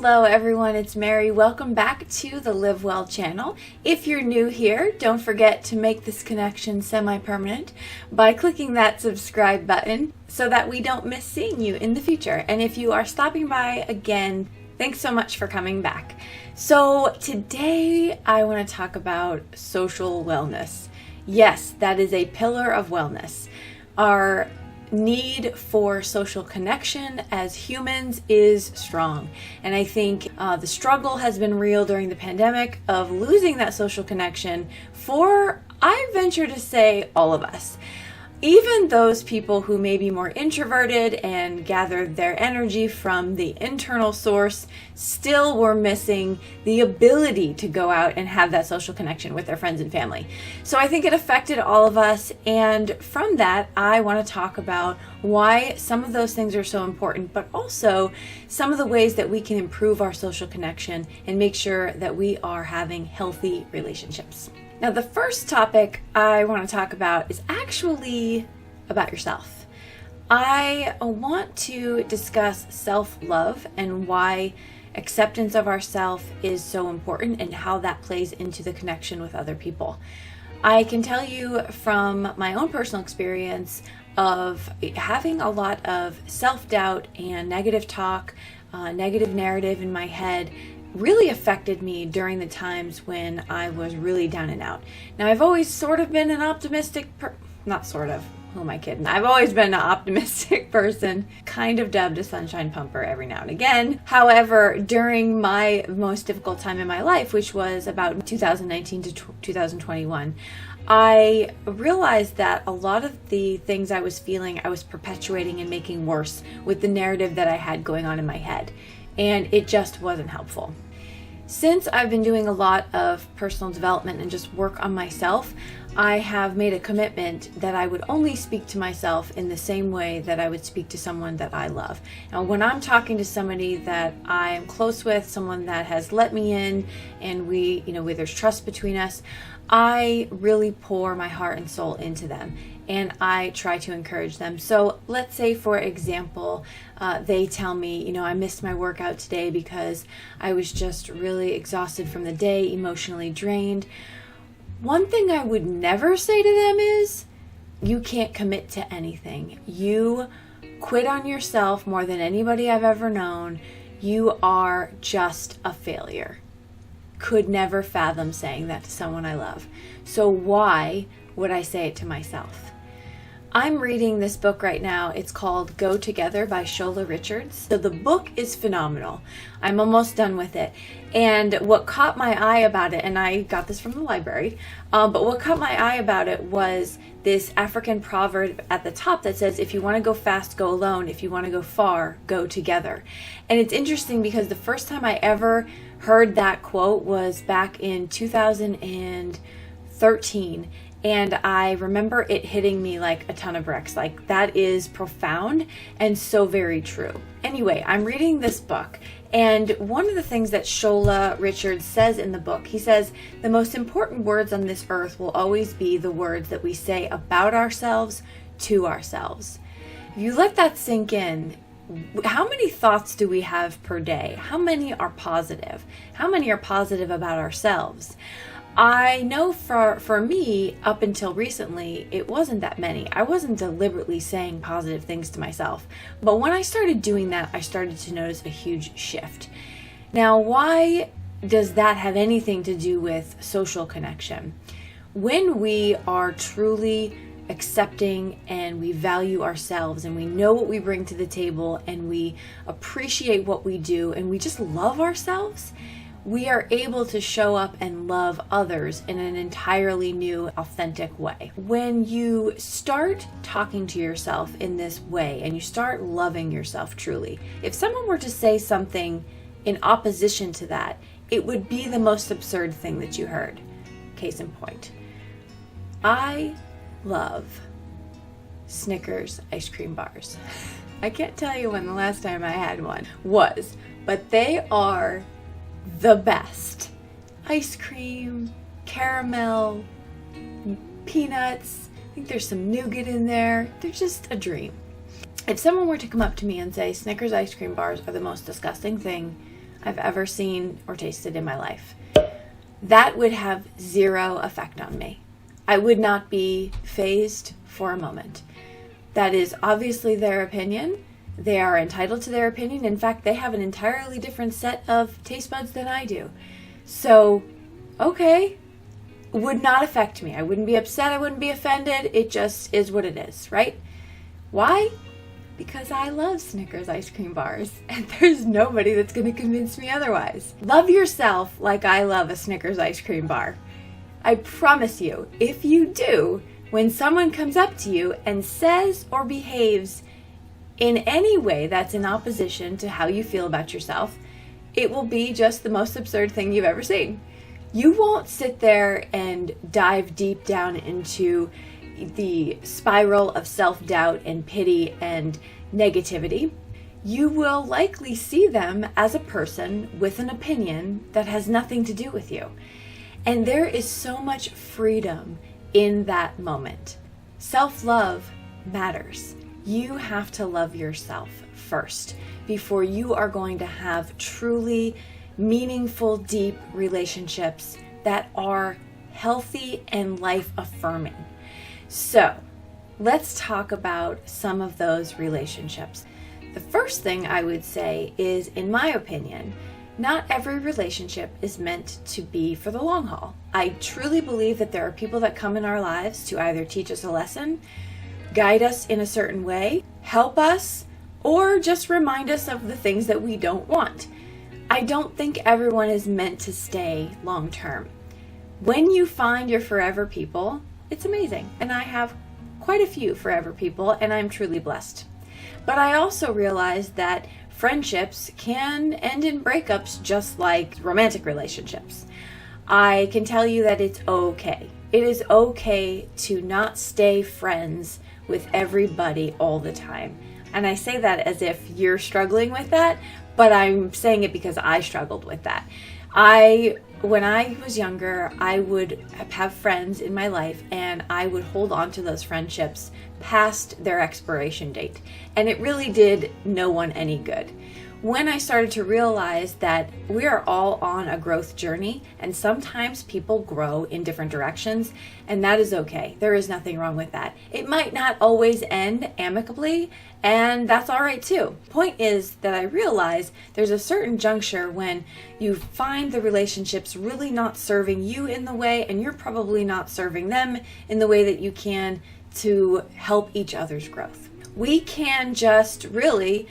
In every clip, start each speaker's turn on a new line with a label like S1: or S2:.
S1: Hello everyone, it's Mary. Welcome back to the Live Well channel. If you're new here, don't forget to make this connection semi-permanent by clicking that subscribe button so that we don't miss seeing you in the future. And if you are stopping by again, thanks so much for coming back. So today I want to talk about social wellness. Yes, that is a pillar of wellness. Our need for social connection as humans is strong, and I think the struggle has been real during the pandemic of losing that social connection for, I venture to say, all of us. Even those people who may be more introverted and gathered their energy from the internal source still were missing the ability to go out and have that social connection with their friends and family. So I think it affected all of us, and from that I want to talk about why some of those things are so important, but also some of the ways that we can improve our social connection and make sure that we are having healthy relationships. Now, the first topic I want to talk about is actually about yourself. I want to discuss self-love and why acceptance of ourselves is so important and how that plays into the connection with other people. I can tell you from my own personal experience of having a lot of self-doubt and negative talk, negative narrative in my head really affected me during the times when I was really down and out. Now, I've always sort of been an optimistic not sort of, who am I kidding? I've always been an optimistic person, kind of dubbed a sunshine pumper every now and again. However, during my most difficult time in my life, which was about 2019 to 2021, I realized that a lot of the things I was feeling, I was perpetuating and making worse with the narrative that I had going on in my head. And it just wasn't helpful. Since I've been doing a lot of personal development and just work on myself, I have made a commitment that I would only speak to myself in the same way that I would speak to someone that I love. Now, when I'm talking to somebody that I am close with, someone that has let me in, and where there's trust between us, I really pour my heart and soul into them, and I try to encourage them. So let's say, for example, they tell me, I missed my workout today because I was just really exhausted from the day, emotionally drained. One thing I would never say to them is, you can't commit to anything. You quit on yourself more than anybody I've ever known. You are just a failure. Could never fathom saying that to someone I love. So why would I say it to myself? I'm reading this book right now. It's called Go Together by Shola Richards. So the book is phenomenal. I'm almost done with it. And what caught my eye about it, and I got this from the library, but what caught my eye about it was this African proverb at the top that says, if you want to go fast, go alone. If you want to go far, go together. And it's interesting because the first time I ever heard that quote was back in 2013. And I remember it hitting me like a ton of bricks. Like, that is profound and so very true. Anyway, I'm reading this book, and one of the things that Shola Richards says in the book, he says, the most important words on this earth will always be the words that we say about ourselves to ourselves. If you let that sink in, how many thoughts do we have per day? How many are positive? How many are positive about ourselves? I know for me, up until recently, it wasn't that many. I wasn't deliberately saying positive things to myself. But when I started doing that, I started to notice a huge shift. Now, why does that have anything to do with social connection? When we are truly accepting and we value ourselves and we know what we bring to the table and we appreciate what we do and we just love ourselves, we are able to show up and love others in an entirely new, authentic way. When you start talking to yourself in this way and you start loving yourself truly, if someone were to say something in opposition to that, it would be the most absurd thing that you heard. Case in point, I love Snickers ice cream bars. I can't tell you when the last time I had one was, but they are the best. Ice cream, caramel, peanuts, I think there's some nougat in there. They're just a dream. If someone were to come up to me and say Snickers ice cream bars are the most disgusting thing I've ever seen or tasted in my life. That would have zero effect on me. I would not be fazed for a moment. That is obviously their opinion. They are entitled to their opinion. In fact, they have an entirely different set of taste buds than I do. So, okay, would not affect me. I wouldn't be upset. I wouldn't be offended. It just is what it is, right? Why? Because I love Snickers ice cream bars, and there's nobody that's going to convince me otherwise. Love yourself like I love a Snickers ice cream bar. I promise you, if you do, when someone comes up to you and says or behaves in any way that's in opposition to how you feel about yourself, it will be just the most absurd thing you've ever seen. You won't sit there and dive deep down into the spiral of self-doubt and pity and negativity. You will likely see them as a person with an opinion that has nothing to do with you. And there is so much freedom in that moment. Self-love matters. You have to love yourself first before you are going to have truly meaningful, deep relationships that are healthy and life-affirming. So, let's talk about some of those relationships. The first thing I would say is, in my opinion, not every relationship is meant to be for the long haul. I truly believe that there are people that come in our lives to either teach us a lesson, guide us in a certain way, help us, or just remind us of the things that we don't want. I don't think everyone is meant to stay long term. When you find your forever people, it's amazing. And I have quite a few forever people, and I'm truly blessed. But I also realize that friendships can end in breakups just like romantic relationships. I can tell you that it's okay. It is okay to not stay friends with everybody all the time. And I say that as if you're struggling with that, but I'm saying it because I struggled with that. When I was younger, I would have friends in my life, and I would hold on to those friendships past their expiration date. And it really did no one any good. When I started to realize that we are all on a growth journey, and sometimes people grow in different directions, and that is okay. There is nothing wrong with that. It might not always end amicably, and that's all right too. Point is that I realize there's a certain juncture when you find the relationships really not serving you in the way, and you're probably not serving them in the way that you can to help each other's growth. We can just really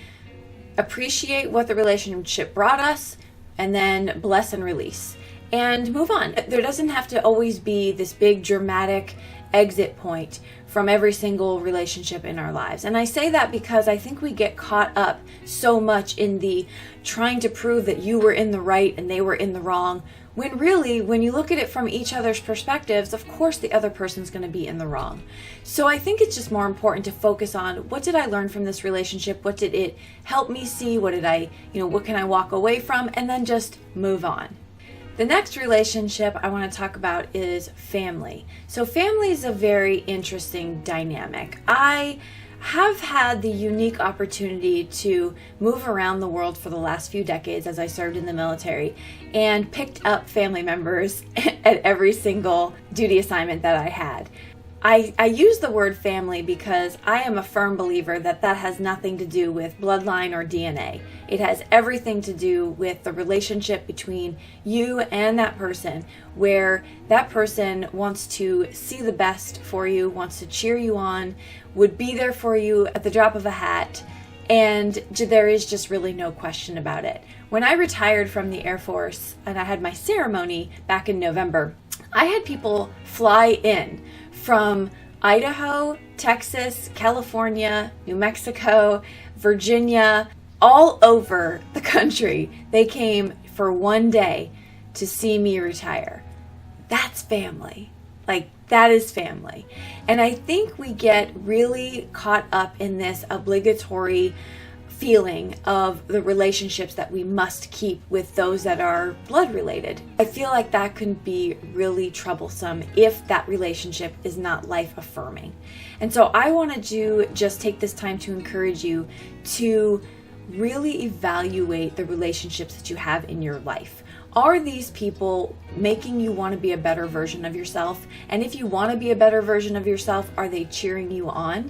S1: appreciate what the relationship brought us, and then bless and release and move on. There doesn't have to always be this big dramatic exit point from every single relationship in our lives. And I say that because I think we get caught up so much in the trying to prove that you were in the right and they were in the wrong, when really, when you look at it from each other's perspectives, of course the other person's going to be in the wrong. So I think it's just more important to focus on, what did I learn from this relationship? What did it help me see? What can I walk away from? And then just move on. The next relationship I want to talk about is family. So family is a very interesting dynamic. I have had the unique opportunity to move around the world for the last few decades as I served in the military, and picked up family members at every single duty assignment that I had. I use the word family because I am a firm believer that that has nothing to do with bloodline or DNA. It has everything to do with the relationship between you and that person, where that person wants to see the best for you, wants to cheer you on, would be there for you at the drop of a hat, and there is just really no question about it. When I retired from the Air Force and I had my ceremony back in November, I had people fly in from Idaho, Texas, California, New Mexico, Virginia, all over the country. They came for one day to see me retire. That's family. That is family. And I think we get really caught up in this obligatory feeling of the relationships that we must keep with those that are blood related. I feel like that can be really troublesome if that relationship is not life affirming. And so I wanted to just take this time to encourage you to really evaluate the relationships that you have in your life. Are these people making you want to be a better version of yourself? And if you want to be a better version of yourself, are they cheering you on?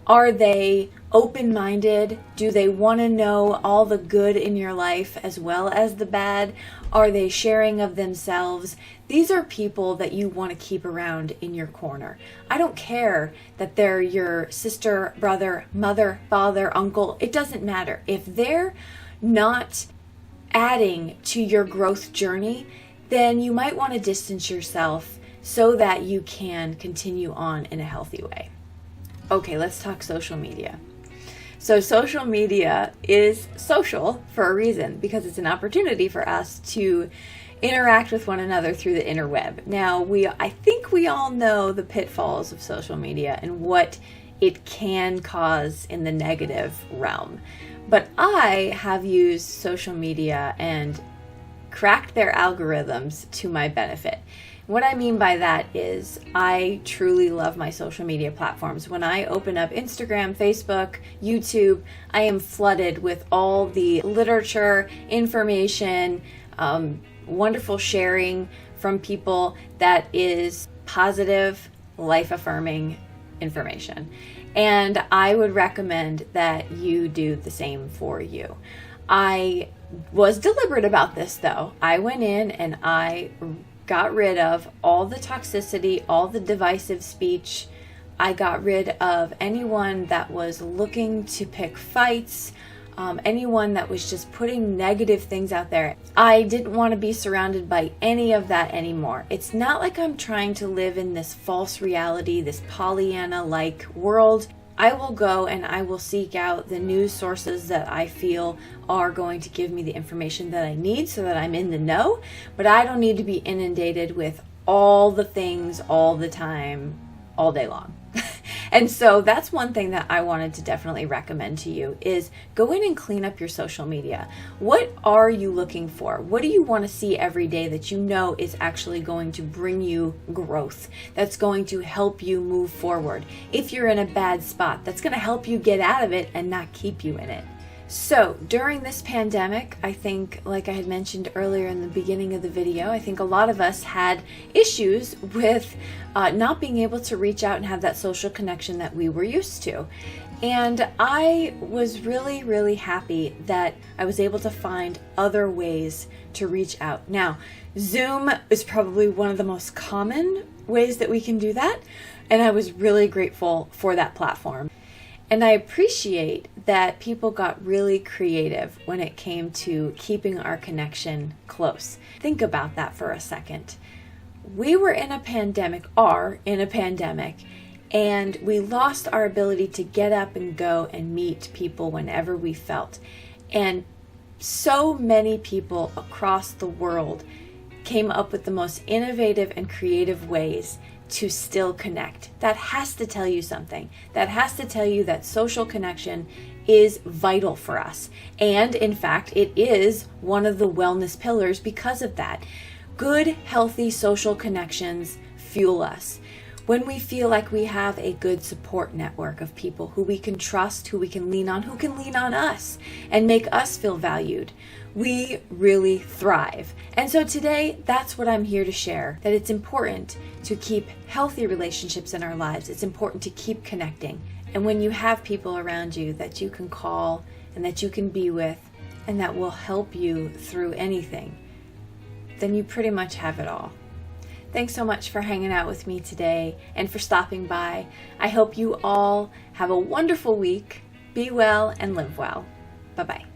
S1: Are they open-minded? Do they want to know all the good in your life as well as the bad? Are they sharing of themselves? These are people that you want to keep around in your corner. I don't care that they're your sister, brother, mother, father, uncle. It doesn't matter. If they're not adding to your growth journey, then you might want to distance yourself so that you can continue on in a healthy way. Okay, let's talk social media. So social media is social for a reason, because it's an opportunity for us to interact with one another through the interweb. Now, I think we all know the pitfalls of social media and what it can cause in the negative realm. But I have used social media and cracked their algorithms to my benefit. What I mean by that is I truly love my social media platforms. When I open up Instagram, Facebook, YouTube, I am flooded with all the literature, information, wonderful sharing from people that is positive, life-affirming information. And I would recommend that you do the same for you. I was deliberate about this though. I went in and I got rid of all the toxicity, all the divisive speech. I got rid of anyone that was looking to pick fights, anyone that was just putting negative things out there. I didn't want to be surrounded by any of that anymore. It's not like I'm trying to live in this false reality, this Pollyanna-like world. I will go and I will seek out the news sources that I feel are going to give me the information that I need so that I'm in the know, but I don't need to be inundated with all the things all the time, all day long. And so that's one thing that I wanted to definitely recommend to you is go in and clean up your social media. What are you looking for? What do you want to see every day that you know is actually going to bring you growth, that's going to help you move forward? If you're in a bad spot, that's going to help you get out of it and not keep you in it. So during this pandemic, I think, like I had mentioned earlier in the beginning of the video, I think a lot of us had issues with not being able to reach out and have that social connection that we were used to. And I was really, really happy that I was able to find other ways to reach out. Now, Zoom is probably one of the most common ways that we can do that, and I was really grateful for that platform. And I appreciate that people got really creative when it came to keeping our connection close. Think about that for a second. We were in a pandemic, and we lost our ability to get up and go and meet people whenever we felt. And so many people across the world came up with the most innovative and creative ways to still connect. That has to tell you something. That has to tell you that social connection is vital for us. And in fact, it is one of the wellness pillars because of that. Good, healthy social connections fuel us. When we feel like we have a good support network of people who we can trust, who we can lean on, who can lean on us and make us feel valued, we really thrive. And so today, that's what I'm here to share, that it's important to keep healthy relationships in our lives. It's important to keep connecting. And when you have people around you that you can call and that you can be with and that will help you through anything, then you pretty much have it all. Thanks so much for hanging out with me today and for stopping by. I hope you all have a wonderful week. Be well and live well. Bye-bye.